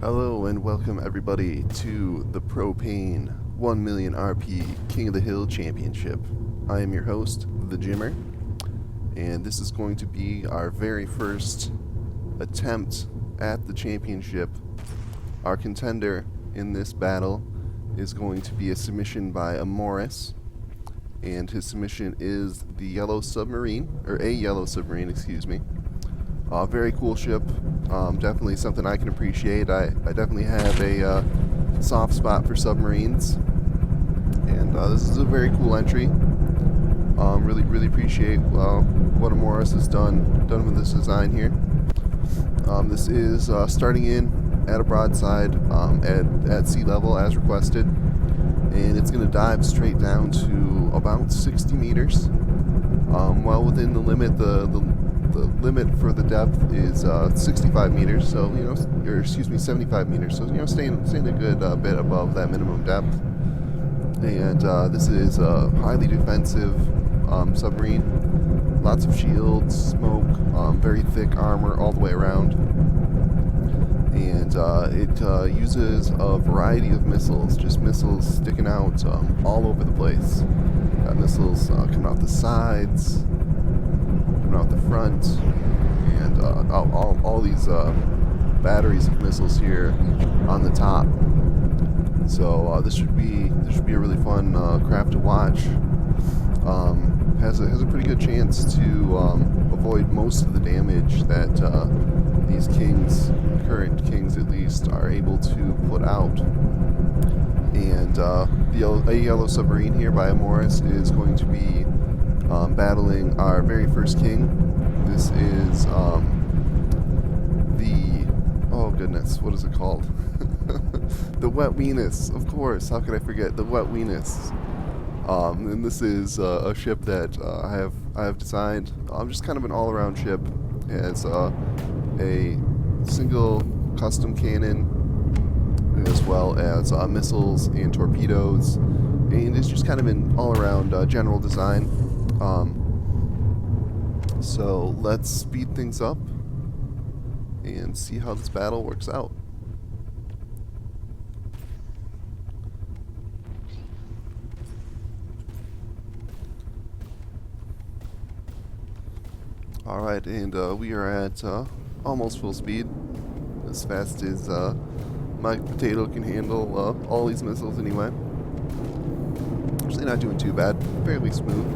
Hello and welcome everybody to the Propane 1 million RP King of the Hill Championship. I am your host, The Jimmer, and this is going to be our very first attempt at the championship. Our contender in this battle is going to be a submission by Amoras, and his submission is the Yellow Submarine, or a Yellow Submarine, excuse me. Very cool ship. Definitely something I can appreciate. I definitely have a soft spot for submarines, and this is a very cool entry. Really appreciate what Amoras has done with this design here. This is starting in at a broadside at sea level as requested, and it's going to dive straight down to about 60 meters. Well within the limit. The limit for the depth is 65 meters, so or excuse me, 75 meters. So staying a good bit above that minimum depth. And this is a highly defensive submarine. Lots of shields, smoke, very thick armor all the way around. And it uses a variety of missiles, just missiles sticking out all over the place. Got missiles coming off the sides, out the front, and all these batteries of missiles here on the top. So this should be a really fun craft to watch. Has a pretty good chance to avoid most of the damage that these current kings at least, are able to put out. And a Yellow Submarine here by Amoras is going to be battling our very first king. This is oh goodness, what is it called? The Wet Weenus, of course. How could I forget the Wet Weenus? And this is a ship that I have designed. Just kind of an all-around ship. It has a single custom cannon, as well as missiles and torpedoes, and it's just kind of an all-around general design. So let's speed things up and see how this battle works out. Alright, and we are at almost full speed, as fast as my potato can handle all these missiles anyway. Actually not doing too bad, fairly smooth.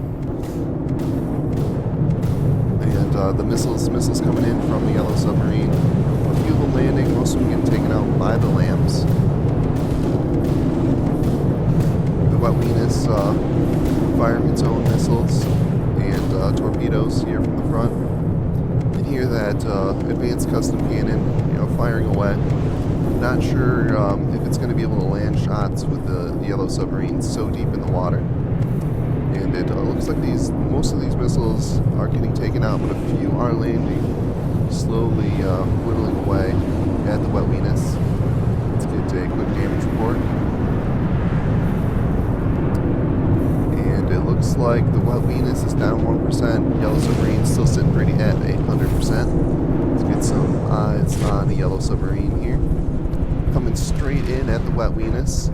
And the missiles coming in from the Yellow Submarine. A few of them landing, most of them getting taken out by the lamps. The Wet Weenus firing its own missiles and torpedoes here from the front. And here that advanced custom cannon, firing away. Not sure if it's going to be able to land shots with the Yellow Submarine so deep in the water. And it looks like most of these missiles are getting taken out, but a few are landing, slowly whittling away at the Wet Weenus. Let's get a quick damage report. And it looks like the Wet Weenus is down 1%. Yellow Submarine still sitting pretty at 100%. Let's get some eyes on the Yellow Submarine here. Coming straight in at the Wet Weenus.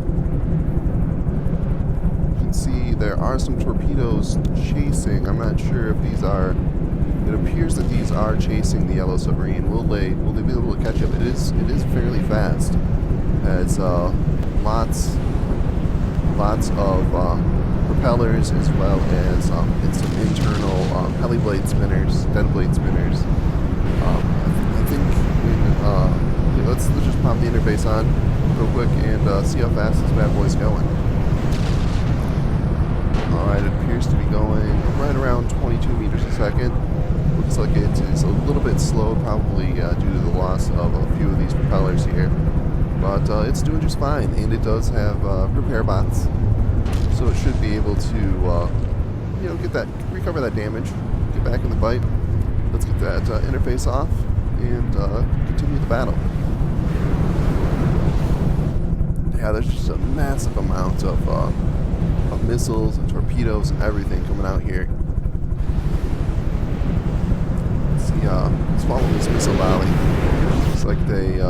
See, there are some torpedoes chasing. I'm not sure if these are. It appears that these are chasing the Yellow Submarine. Will they be able to catch up? It is fairly fast. Has lots of propellers, as well as and some internal heli blade spinners, dead blade spinners. I think let's just pop the interface on real quick and see how fast this bad boy's going. Alright, it appears to be going right around 22 meters a second. Looks like it is a little bit slow, probably due to the loss of a few of these propellers here. But it's doing just fine, and it does have repair bots, so it should be able to, recover that damage, get back in the fight. Let's get that interface off and continue the battle. Yeah, there's just a massive amount of missiles and torpedoes and everything coming out here. Let's see, let's follow this missile valley. Looks like they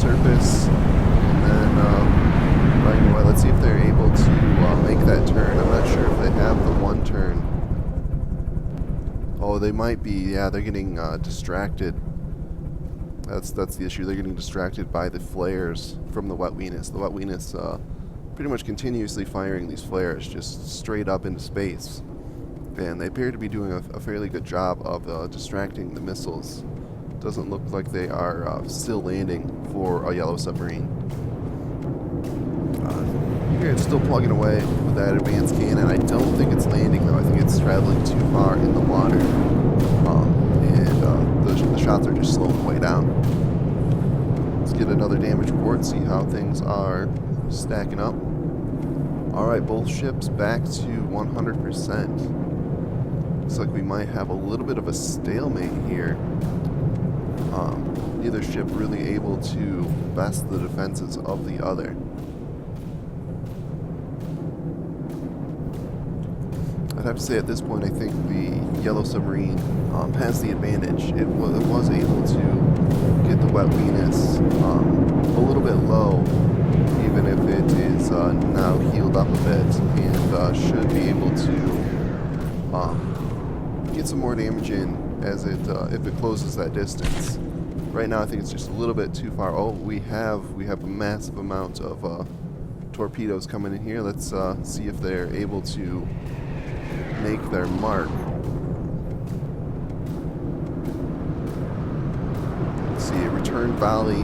surface, and then right away, let's see if they're able to make that turn. I'm not sure if they have the one turn. Oh, they might be. Yeah, they're getting distracted. That's the issue. They're getting distracted by the flares from the Wet Weenus. The Wet Weenus pretty much continuously firing these flares just straight up into space. And they appear to be doing a fairly good job of distracting the missiles. Doesn't look like they are still landing for a yellow submarine. Here it's still plugging away with that advanced cannon. I don't think it's landing though. I think it's traveling too far in the water. The shots are just slowing way down. Let's get another damage report, see how things are stacking up. Alright, both ships back to 100%. Looks like we might have a little bit of a stalemate here. Neither ship really able to best the defenses of the other. I'd have to say at this point I think the yellow submarine has the advantage. It was able to get the Wet Weenus a little bit low, even if it is now healed up a bit, and should be able to get some more damage in as it if it closes that distance. Right now I think it's just a little bit too far. Oh, we have a massive amount of torpedoes coming in here. Let's see if they're able to make their mark. Let's see, a return volley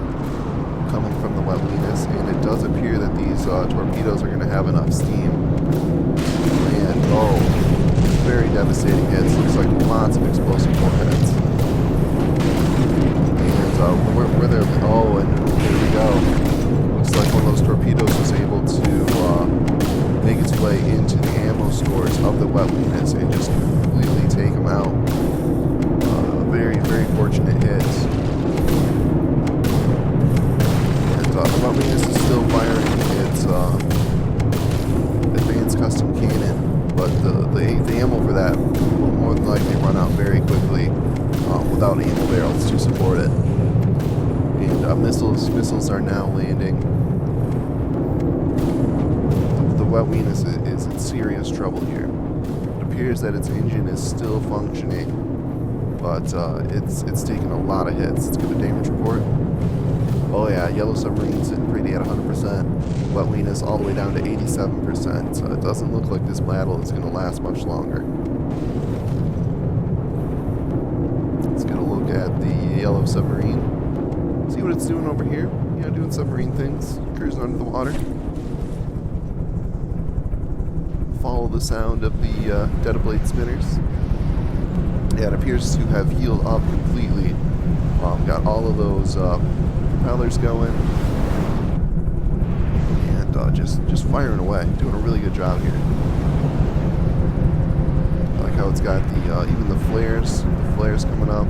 coming from the Wet Weenus, and it does appear that these torpedoes are going to have enough steam. And oh, very devastating hits. Looks like lots of explosive warheads. And where they're, oh, and here we go. Looks like one of those torpedoes was able to make its way into the ammo stores of the Wet Weenus and just completely take them out. Very, very fortunate hit. And the Wet Weenus is still firing its advanced custom cannon, but the ammo for that will more than likely run out very quickly without ammo barrels to support it. And missiles are now landing. The Wet Weenus is in serious trouble here. It appears that its engine is still functioning, but it's taken a lot of hits. Let's get a damage report. Oh yeah, yellow submarine sitting pretty at 100%. Wet Weenus all the way down to 87%. So it doesn't look like this battle is going to last much longer. Let's get a look at the yellow submarine. See what it's doing over here. You know, doing submarine things, cruising under the water. Follow the sound of the dead blade spinners. Yeah, it appears to have healed up completely. Got all of those propellers going, and just firing away, doing a really good job here. I like how it's got the even the flares coming up,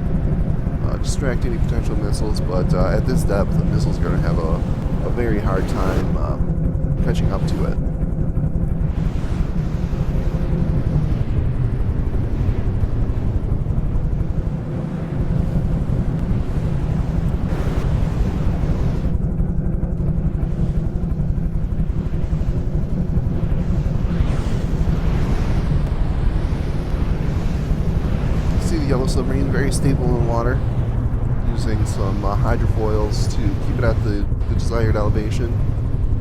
distracting any potential missiles. But at this depth, the missiles are going to have a very hard time catching up to it. Yellow submarine very stable in the water, using some hydrofoils to keep it at the desired elevation.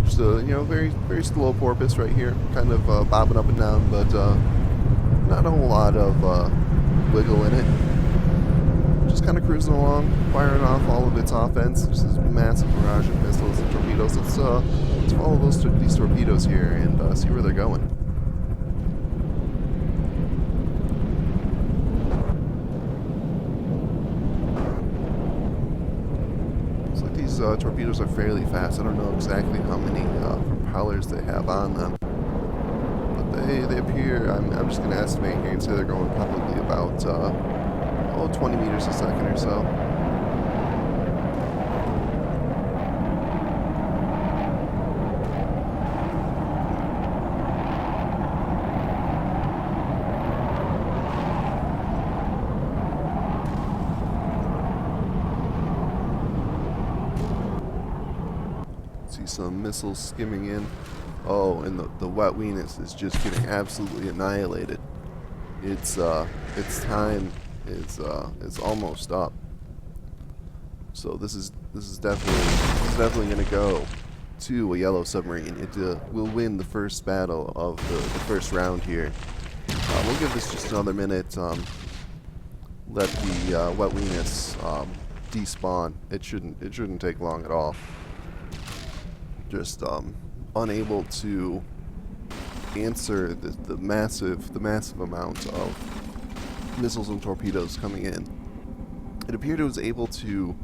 Just a very very slow porpoise right here, kind of bobbing up and down, but not a whole lot of wiggle in it. Just kind of cruising along, firing off all of its offense. Just this massive barrage of missiles and torpedoes. Let's follow these torpedoes here and see where they're going. Torpedoes are fairly fast. I don't know exactly how many propellers they have on them, but they appear, I'm just going to estimate here and say they're going probably about 20 meters a second or so. some missiles skimming in. Oh, and the wet Weenus is just getting absolutely annihilated. Its time is almost up. So this is definitely going to go to a yellow submarine. It will win the first battle of the first round here. We'll give this just another minute. Let the wet Weenus despawn. It shouldn't take long at all. Just unable to answer the massive amount of missiles and torpedoes coming in. It appeared it was able to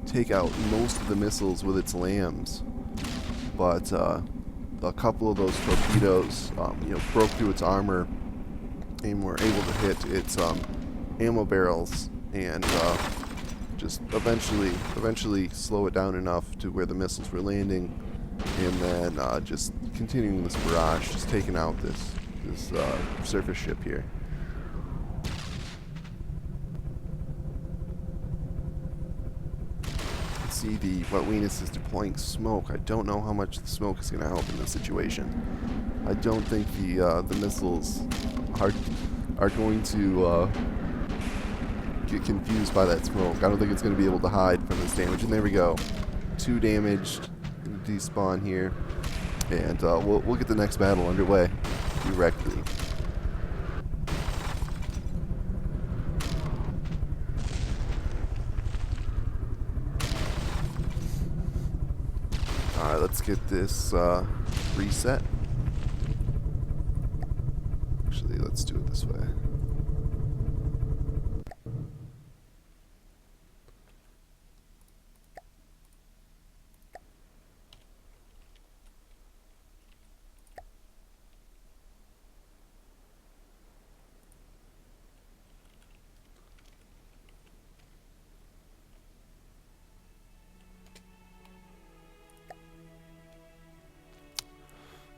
take out most of the missiles with its lambs, but a couple of those torpedoes, broke through its armor and were able to hit its ammo barrels and just eventually slow it down enough to where the missiles were landing, and then just continuing this barrage, just taking out this surface ship here. See, the wet Weenus is deploying smoke. I don't know how much the smoke is going to help in this situation. I don't think the missiles are going to get confused by that smoke. I don't think it's going to be able to hide from this damage. And there we go. 2 damaged. Despawn here, and we'll get the next battle underway directly. Alright, let's get this reset. Actually, let's do it this way.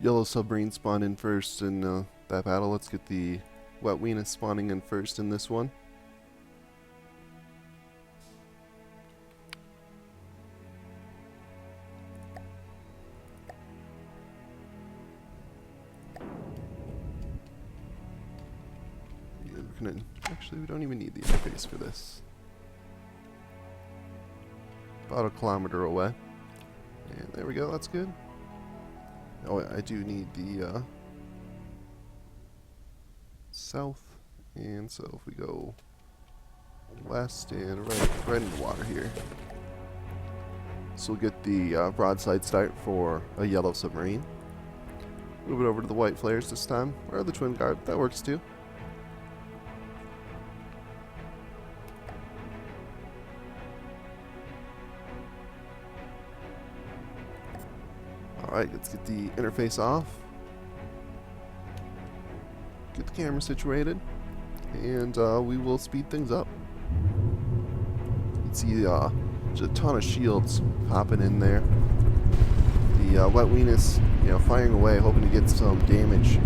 Yellow submarine spawned in first in that battle. Let's get the wet Weenus spawning in first in this one. Yeah, actually, we don't even need the interface for this. About a kilometer away. And there we go, that's good. Oh, I do need the south, and so if we go west and right in the water here. So we'll get the broadside start for a yellow submarine. Move it over to the white flares this time, or the twin guard, that works too. Alright, let's get the interface off. Get the camera situated. And we will speed things up. You can see just a ton of shields popping in there. The wet Weenus, firing away, hoping to get some damage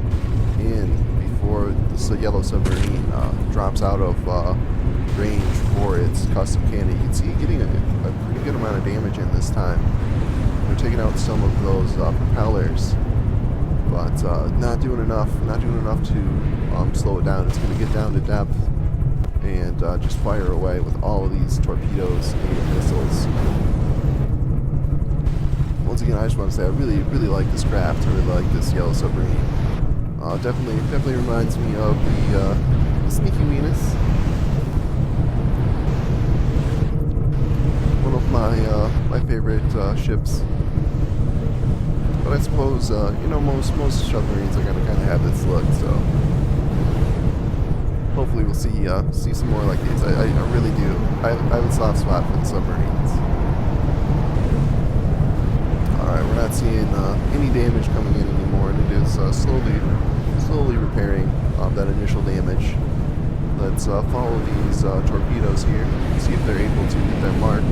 in before this yellow submarine drops out of range for its custom cannon. You can see getting a pretty good amount of damage in this time. They're taking out some of those propellers, but not doing enough to slow it down. It's going to get down to depth and just fire away with all of these torpedoes and missiles. Once again, I just want to say I really like this craft. I really like this yellow submarine. Definitely reminds me of the Sneaky Weenus. One of my favorite ships. But I suppose most submarines are gonna kind of have this look. So hopefully we'll see some more like these. I really do. I have a soft spot for the submarines. Alright, we're not seeing any damage coming in anymore, and it is slowly repairing that initial damage. Let's follow these torpedoes here, see if they're able to hit their mark.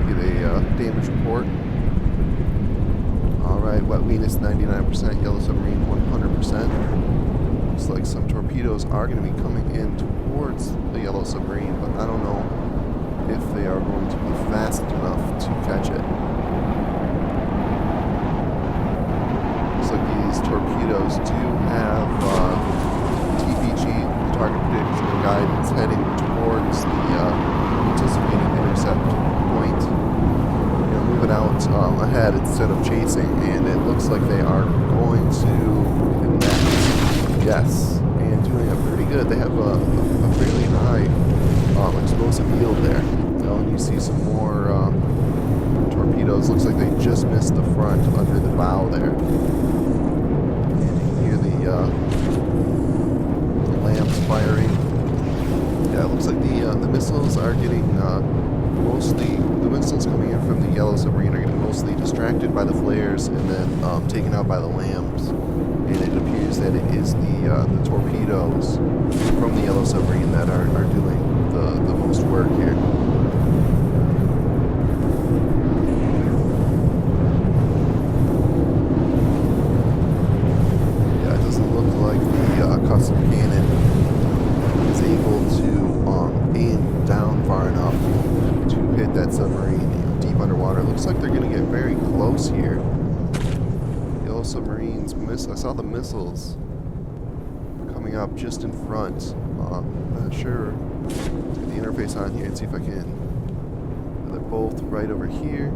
Get a damage report. Alright, wet Weenus 99%, yellow submarine 100%. Looks like some torpedoes are going to be coming in towards the yellow submarine, but I don't know if they are going to be fast enough to catch it. Looks like these torpedoes do have TPG, the target prediction guidance, heading towards the anticipated intercept point. You know, moving out ahead instead of chasing, and it looks like they are going to connect. Yes, and doing it pretty good. They have a fairly high explosive yield there. You know, and you see some more torpedoes. Looks like they just missed the front under the bow there. And you can hear the lamps firing. Yeah, it looks like the missiles are getting mostly, the missiles coming in from the yellow submarine are getting mostly distracted by the flares and then taken out by the lamps. And it appears that it is the torpedoes from the yellow submarine that are doing the most work here. Yeah, it doesn't look like the custom cannon is able to aim down far enough to hit that submarine deep underwater. It looks like they're going to get very close here. Yellow submarines, I saw the missiles coming up just in front. Not sure. Let's get the interface on here and see if I can. They're both right over here.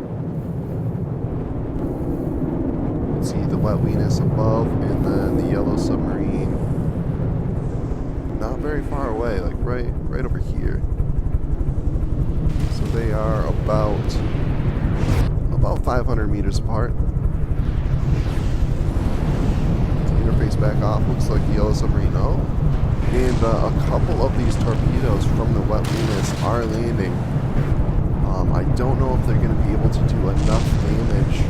You can see the wet Weenus above, and then the yellow submarine not very far away, like right over here. So they are about 500 meters apart. Interface back off. Looks like the yellow submarine. Oh. And a couple of these torpedoes from the wet Weenus are landing. I don't know if they're going to be able to do enough damage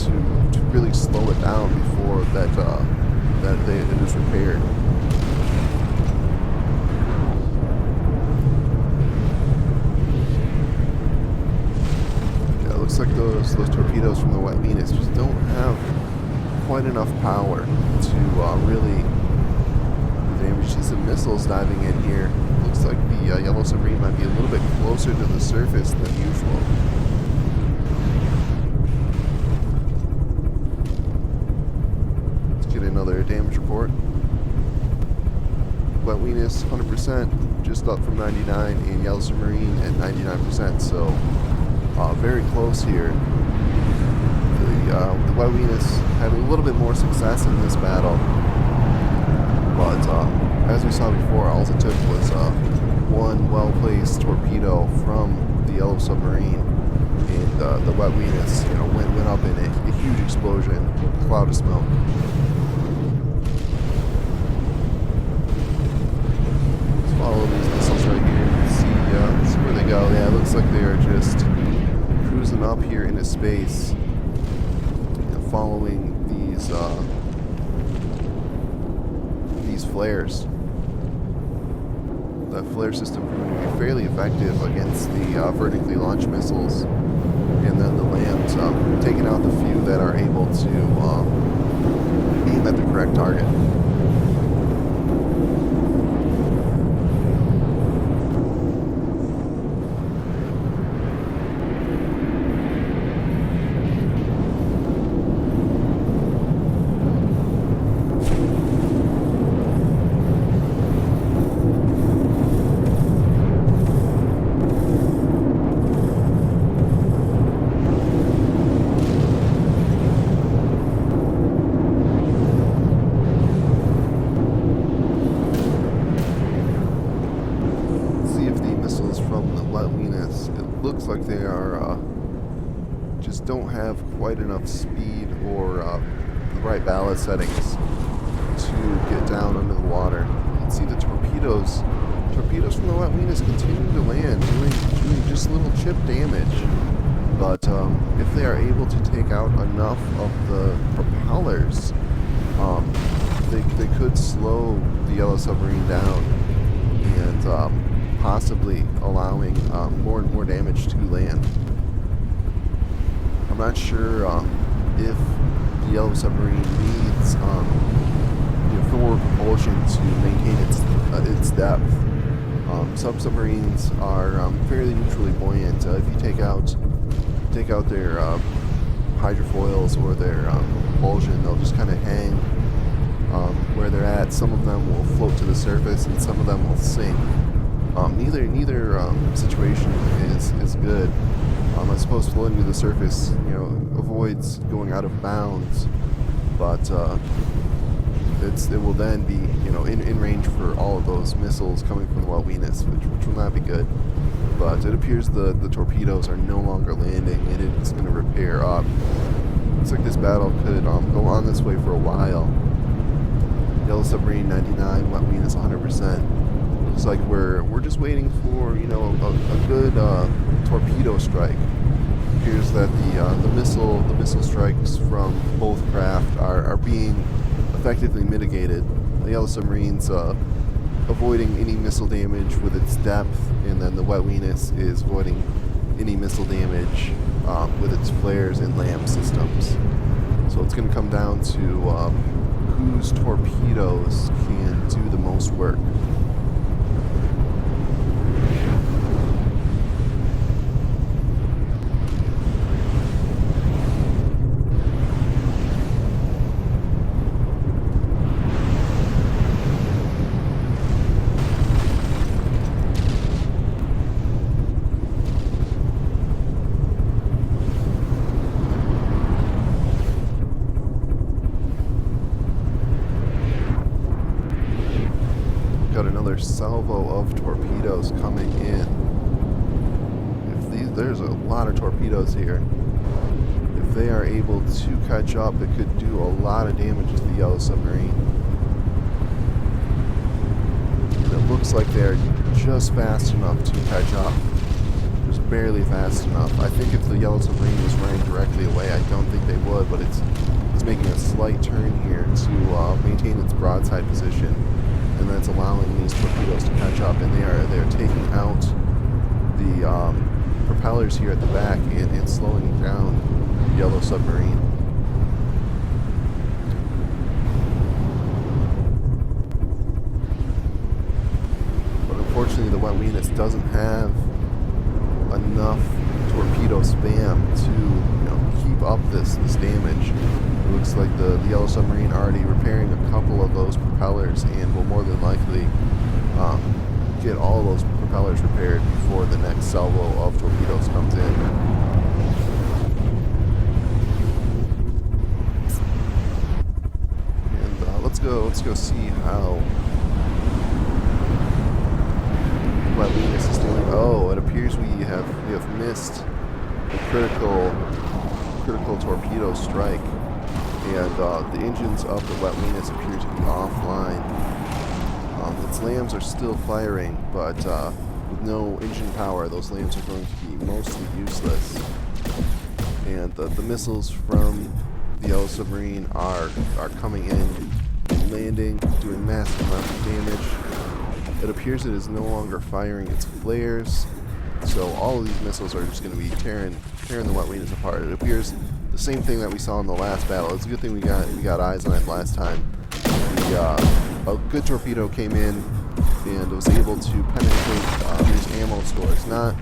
to really slow it down before it is repaired. Yeah, it looks like those torpedoes from the wet Weenus just don't have quite enough power to really damage. See some missiles diving in here. Looks like the yellow submarine might be a little bit closer to the surface than usual. Let's get another damage report. Wet Weenus 100%, just up from 99, and yellow submarine at 99%. So very close here. The wet Weenus had a little bit more success in this battle, but as we saw before, all it took was one well-placed torpedo from the yellow submarine, and the wet Weenus, went up in a huge explosion, cloud of smoke. Let's follow these missiles right here and see where they go. Yeah, it looks like they are just cruising up here into space, following these flares. That flare system proved to be fairly effective against the vertically launched missiles, and then the lambs taking out the few that are able to aim at the correct target. Looks like they are just don't have quite enough speed or the right ballast settings to get down under the water. You can see the torpedoes from the wet Weenus continue to land, doing just little chip damage. But if they are able to take out enough of the propellers, they could slow the yellow submarine down and possibly allowing more and more damage to land. I'm not sure if the yellow submarine needs forward propulsion to maintain its depth. submarines are fairly neutrally buoyant. If you take out their hydrofoils or their propulsion, they'll just kind of hang where they're at. Some of them will float to the surface, and some of them will sink. Neither situation is good. I suppose floating to the surface, avoids going out of bounds, but it will then be, in range for all of those missiles coming from the Weenus, which will not be good. But it appears the torpedoes are no longer landing, and it's going to repair up. Looks like this battle could go on this way for a while. Yellow Submarine 99, Weenus 100%. Looks like we're just waiting for a good torpedo strike. It appears that the missile strikes from both craft are being effectively mitigated. The Yellow Submarine's avoiding any missile damage with its depth, and then the Weenus is avoiding any missile damage with its flares and LAM systems. So it's going to come down to whose torpedoes can do the most work. Got another salvo of torpedoes coming in. There's a lot of torpedoes here. If they are able to catch up, it could do a lot of damage to the Yellow Submarine. And it looks like they're just fast enough to catch up. Just barely fast enough. I think if the Yellow Submarine was running directly away, I don't think they would, but it's making a slight turn here to maintain its broadside position. And that's allowing these torpedoes to catch up, and they're taking out the propellers here at the back and slowing down the Yellow Submarine. But unfortunately, the Weenus doesn't have enough torpedo spam to keep up this damage. It looks like the Yellow Submarine already repairing a couple of those propellers, and will more than likely get all of those propellers repaired before the next salvo of torpedoes comes in. And let's go see how Weenus is doing. Oh, it appears we have missed a critical torpedo strike. And the engines of the Weenus appear to be offline. Its LAMs are still firing, but with no engine power, those LAMs are going to be mostly useless. And the missiles from the Yellow Submarine are coming in, landing, doing massive amounts of damage. It appears it is no longer firing its flares, so all of these missiles are just going to be tearing the Weenus apart. It appears the same thing that we saw in the last battle. It's a good thing we got eyes on it last time. A good torpedo came in and was able to penetrate these ammo stores. Not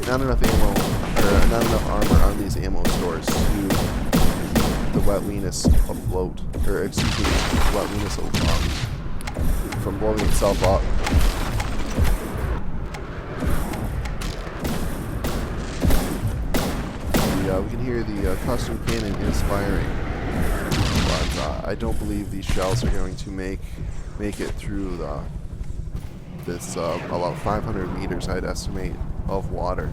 enough ammo, or not enough armor on these ammo stores to keep the Weenus afloat, or excuse me, the Weenus from blowing itself up. We can hear the custom cannon is firing, but I don't believe these shells are going to make it through this about 500 meters, I'd estimate, of water.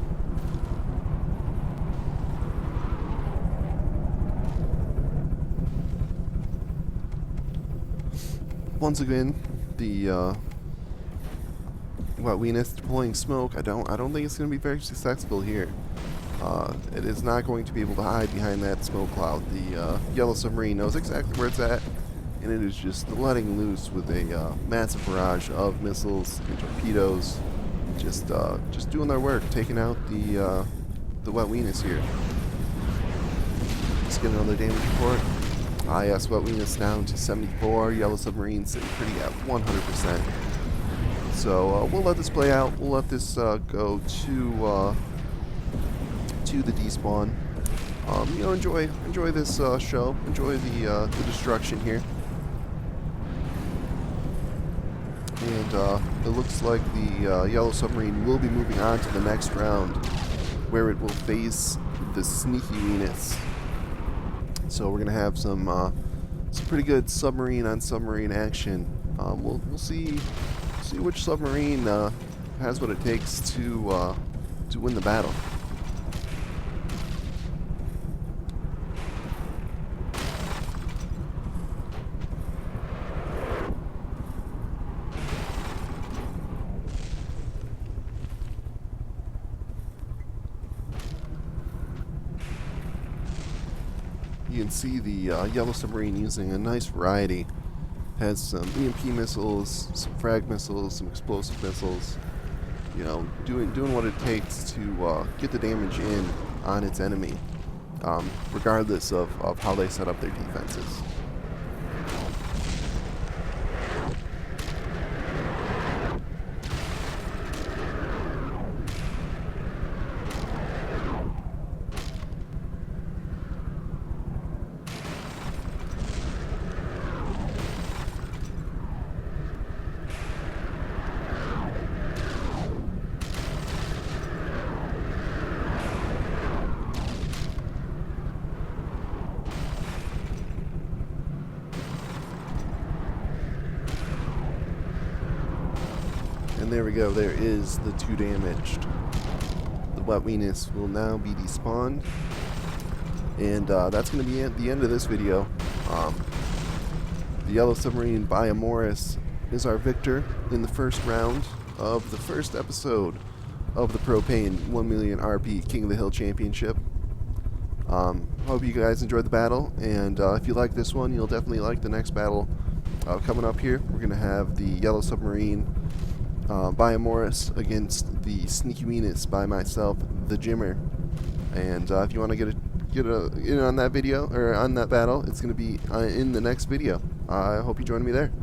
Once again, the Weenus deploying smoke. I don't think it's going to be very successful here. It is not going to be able to hide behind that smoke cloud. The Yellow Submarine knows exactly where it's at, and it is just letting loose with a massive barrage of missiles and torpedoes, just doing their work, taking out the Weenus here. Let's get another damage report. Yes, Weenus down to 74. Yellow Submarine sitting pretty at 100%. So we'll let this play out. We'll let this go to the despawn. You know, enjoy this show. Enjoy the destruction here. And it looks like the yellow submarine will be moving on to the next round, where it will face the sneaky Weenus. So we're gonna have some pretty good submarine on submarine action. We'll see which submarine has what it takes to win the battle. You can see the yellow submarine using a nice variety. Has some EMP missiles, some frag missiles, some explosive missiles. You know, doing what it takes to get the damage in on its enemy, regardless of how they set up their defenses. And there we go, there is the 2 damaged. The wet Weenus will now be despawned. And that's going to be the end of this video. The yellow submarine by Amoras is our victor in the first round of the first episode of the Propane 1 million RP King of the Hill Championship. Hope you guys enjoyed the battle, and if you like this one, you'll definitely like the next battle coming up here. We're going to have the yellow submarine by Amoras against the sneaky Weenus by myself, the Jimmer. And if you want to get in on that video or on that battle, it's going to be in the next video. I hope you join me there.